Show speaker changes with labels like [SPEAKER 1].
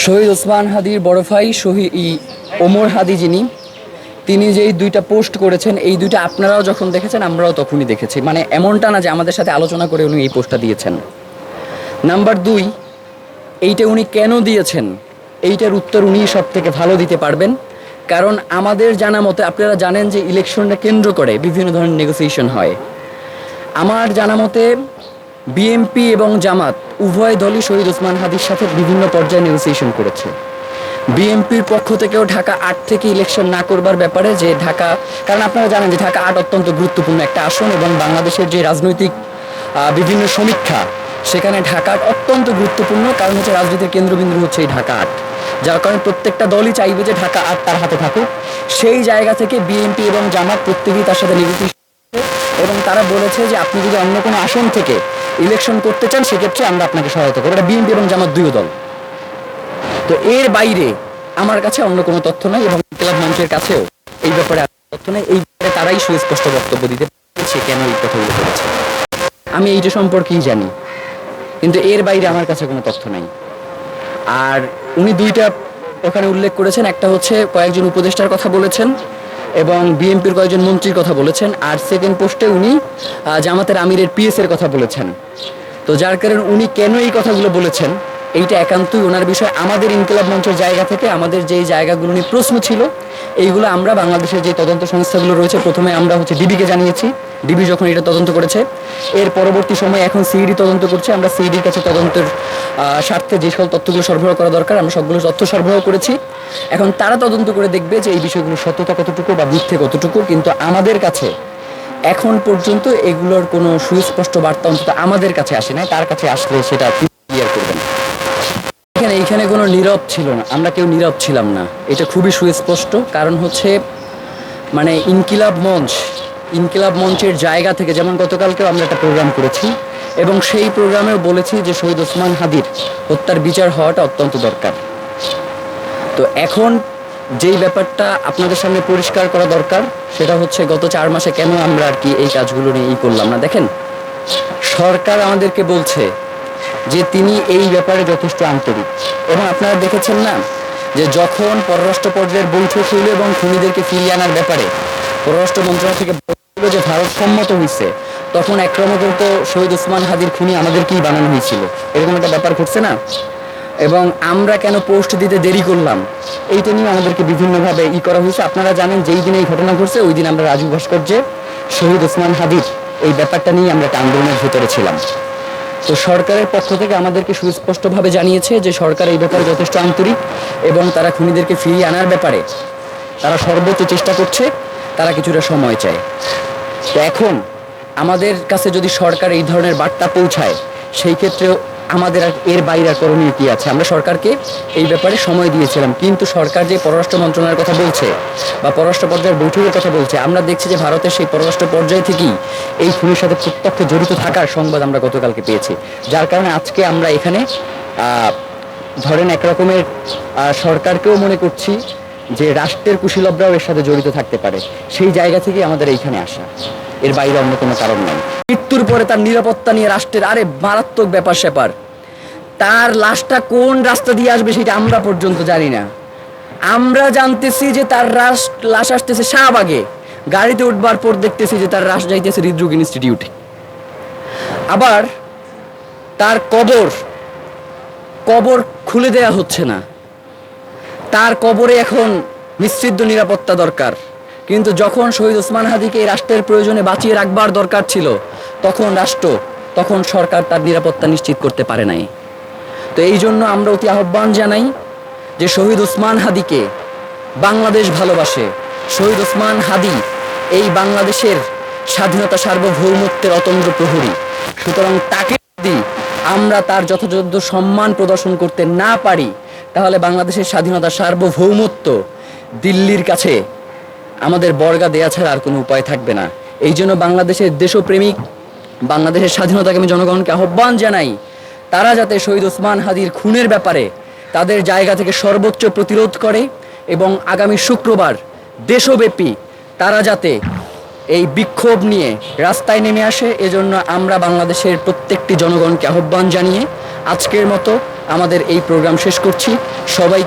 [SPEAKER 1] শহীদ ওসমান হাদির বড় ভাই ওমর হাদি তিনি যেই দুইটা পোস্ট করেছেন, এই দুইটা আপনারাও যখন দেখেছেন আমরাও তখনই দেখেছি। মানে এমনটা না যে আমাদের সাথে আলোচনা করে উনি এই পোস্টটা দিয়েছেন। নাম্বার 2, এইটা উনি কেন দিয়েছেন এইটার উত্তর উনি সব থেকে ভালো দিতে পারবেন। কারণ আমাদের জানা মতে, আপনারা জানেন যে ইলেকশনটা কেন্দ্র করে বিভিন্ন ধরনের নেগোসিয়েশন হয়। আমার জানা মতে বিএনপি এবং জামাত উভয় দলই শহীদ ওসমান হাদির সাথে বিভিন্ন পর্যায়ে নেগোসিয়েশন করেছে। বিএনপির পক্ষ থেকেও ঢাকা 8 থেকে ইলেকশন না করবার ব্যাপারে, যে ঢাকা, কারণ আপনারা জানেন যে ঢাকা 8 অত্যন্ত গুরুত্বপূর্ণ একটা আসন এবং বাংলাদেশের যে রাজনৈতিক বিভিন্ন সমীক্ষা, সেখানে ঢাকা অত্যন্ত গুরুত্বপূর্ণ। কারণ হচ্ছে রাজনীতির কেন্দ্রবিন্দু হচ্ছে এই ঢাকা 8, যার কারণে প্রত্যেকটা দলই চাইবে যে ঢাকা 8 তার হাতে থাকুক। সেই জায়গা থেকে বিএনপি এবং জামাত প্রত্যেকেই তার সাথে নেগোসিয়েশন, এবং তারা বলেছে যে আপনি যদি অন্য কোনো আসন থেকে ইলেকশন করতে চান সেক্ষেত্রে আমরা আপনাকে সহায়তা করব। এটা বিএনপি এবং জামাত দুই দল। তো এর বাইরে আমার কাছে অন্য কোনো তথ্য নাই এবং ইনকিলাব মঞ্চের কাছেও এই ব্যাপারে তথ্য নেই। এই ব্যাপারে তারাই সুস্পষ্ট বক্তব্য দিতে পারছে কেন এই কথাগুলো করেছে। আমি এইটা সম্পর্কেই জানি, কিন্তু এর বাইরে আমার কাছে কোনো তথ্য নাই। আর উনি দুইটা ওখানে উল্লেখ করেছেন, একটা হচ্ছে কয়েকজন উপদেষ্টার কথা বলেছেন এবং বিএনপির কয়েকজন মন্ত্রীর কথা বলেছেন, আর সেকেন্ড পোস্টে উনি জামাতের আমিরের পিএসের কথা বলেছেন। তো যার কারণে উনি কেন এই কথাগুলো বলেছেন এইটা একান্তই ওনার বিষয়। আমাদের ইনকিলাব মঞ্চের জায়গা থেকে আমাদের যেই জায়গাগুলো নিয়ে প্রশ্ন ছিল, এইগুলো আমরা বাংলাদেশের যে তদন্ত সংস্থাগুলো রয়েছে, প্রথমে আমরা হচ্ছে ডিবিকে জানিয়েছি। ডিবি যখন এটা তদন্ত করেছে, এর পরবর্তী সময় এখন সিইডি তদন্ত করছে। আমরা সিইডির কাছে তদন্তের স্বার্থে যে সকল তথ্যগুলো সরবরাহ করা দরকার আমরা সবগুলো তথ্য সরবরাহ করেছি। এখন তারা তদন্ত করে দেখবে যে এই বিষয়গুলোর সত্যতা কতটুকু বা মিথ্যে কতটুকু। কিন্তু আমাদের কাছে এখন পর্যন্ত এগুলোর কোনো সুস্পষ্ট বার্তা অন্তত আমাদের কাছে আসে নাই। তার কাছে আসলে সেটা ক্লিয়ার করবেন। এইখানে কোনো নীরব ছিল না, আমরা কেউ নীরব ছিলাম না, এটা খুবই সুস্পষ্ট। কারণ হচ্ছে মানে ইনকিলাব মঞ্চের জায়গা থেকে, যেমন গতকালকেও আমরা একটা প্রোগ্রাম করেছি এবং সেই প্রোগ্রামেও বলেছি যে শহীদ ওসমান হাদির হত্যার বিচার হওয়াটা অত্যন্ত দরকার। তো এখন যেই ব্যাপারটা আপনাদের সামনে পরিষ্কার করা দরকার সেটা হচ্ছে গত 4 মাসে কেন আমরা আর কি এই কাজগুলো নিয়ে করলাম না। দেখেন, সরকার আমাদেরকে বলছে যে তিনি এই ব্যাপারে যথেষ্ট আন্তরিক, এবং আপনারা দেখেছেন না যে যখন পররাষ্ট্র পর্যায়ের বৈঠক হইল এবং খুনিদেরকে ফিরিয়ে আনার ব্যাপারে পররাষ্ট্র মন্ত্রণালয় থেকে বলল যে ভারত সম্মত হয়েছে, তখন ক্রমাগত শহীদ ওসমান হাদির খুনি আমাদেরকেই বানানো হয়েছিল। এরকম একটা ব্যাপার ঘটছে না? এবং আমরা কেন পোস্ট দিতে দেরি করলাম এইটা নিয়ে আমাদেরকে বিভিন্নভাবে করা হয়েছে। আপনারা জানেন যেই দিনে এই ঘটনা ঘটছে ওই দিন আমরা রাজু ভাস্কর্যে শহীদ ওসমান হাদির এই ব্যাপারটা নিয়ে আমরা একটা আন্দোলনের ভিতরে ছিলাম। তো সরকারের পক্ষ থেকে আমাদেরকে সুস্পষ্টভাবে জানিয়েছে যে সরকার এই ব্যাপারে যথেষ্ট আন্তরিক এবং তারা খুনিদেরকে ফিরিয়ে আনার ব্যাপারে তারা সর্বোচ্চ চেষ্টা করছে, তারা কিছুটা সময় চায়। তো এখন আমাদের কাছে যদি সরকার এই ধরনের বার্তা পৌঁছায়, সেই ক্ষেত্রেও আমাদের আর এর বাইরে করণীয় কী আছে? আমরা সরকারকে এই ব্যাপারে সময় দিয়েছিলাম, কিন্তু সরকার যে পররাষ্ট্র মন্ত্রণালয়ের কথা বলছে বা পররাষ্ট্র পর্যায়ের বৈঠকের কথা বলছে, আমরা দেখছি যে ভারতের সেই পররাষ্ট্র পর্যায় থেকেই এই খুনের সাথে প্রত্যক্ষ জড়িত থাকার সংবাদ আমরা গতকালকে পেয়েছি। যার কারণে আজকে আমরা এখানে ধরেন একরকমের সরকারকেও মনে করছি যে রাষ্ট্রের কুশীলবরাও এর সাথে জড়িত থাকতে পারে, সেই জায়গা থেকে আমাদের এইখানে আসা, এর বাইরে অন্য কোনো কারণ নেই। মৃত্যুর পরে তার নিরাপত্তা নিয়ে রাষ্ট্রের মারাত্মক ব্যাপার স্যাপার। তার লাশটা কোন রাস্তা দিয়ে আসবে সেটা আমরা পর্যন্ত জানি না। আমরা জানতেছি যে তার লাশ আসতেছে শাহবাগে, গাড়িতে উঠবার পর দেখতেছি যে তার লাশ যাইতেছে হৃদরোগ ইনস্টিটিউটে। আবার তার কবর খুলে দেয়া হচ্ছে না, তার কবরে এখন নিশ্চিদ্র নিরাপত্তা দরকার। কিন্তু যখন শহীদ ওসমান হাদিকে এই রাষ্ট্রের প্রয়োজনে বাঁচিয়ে রাখবার দরকার ছিল, তখন সরকার তার নিরাপত্তা নিশ্চিত করতে পারে নাই। তো এই জন্য আমরা অতি আহ্বান জানাই যে শহীদ ওসমান হাদিকে বাংলাদেশ ভালোবাসে। শহীদ ওসমান হাদি এই বাংলাদেশের স্বাধীনতা সার্বভৌমত্বের অতন্দ্র প্রহরী। সুতরাং তাকে যদি আমরা তার যথাযথ সম্মান প্রদর্শন করতে না পারি, তাহলে বাংলাদেশের স্বাধীনতা সার্বভৌমত্ব দিল্লির কাছে আমাদের বর্গা দেয়া ছাড়া আর কোনো উপায় থাকবে না। এই জন্য বাংলাদেশের দেশপ্রেমিক, বাংলাদেশের স্বাধীনতাকে আমি জনগণকে আহ্বান জানাই, তারা যাতে শহীদ ওসমান হাদির খুনের ব্যাপারে তাদের জায়গা থেকে সর্বোচ্চ প্রতিরোধ করে এবং আগামী শুক্রবার দেশব্যাপী তারা যাতে এই বিক্ষোভ নিয়ে রাস্তায় নেমে আসে। এজন্য আমরা বাংলাদেশের প্রত্যেকটি জনগণকে আহ্বান জানিয়ে আজকের মতো আমাদের এই প্রোগ্রাম শেষ করছি। সবাই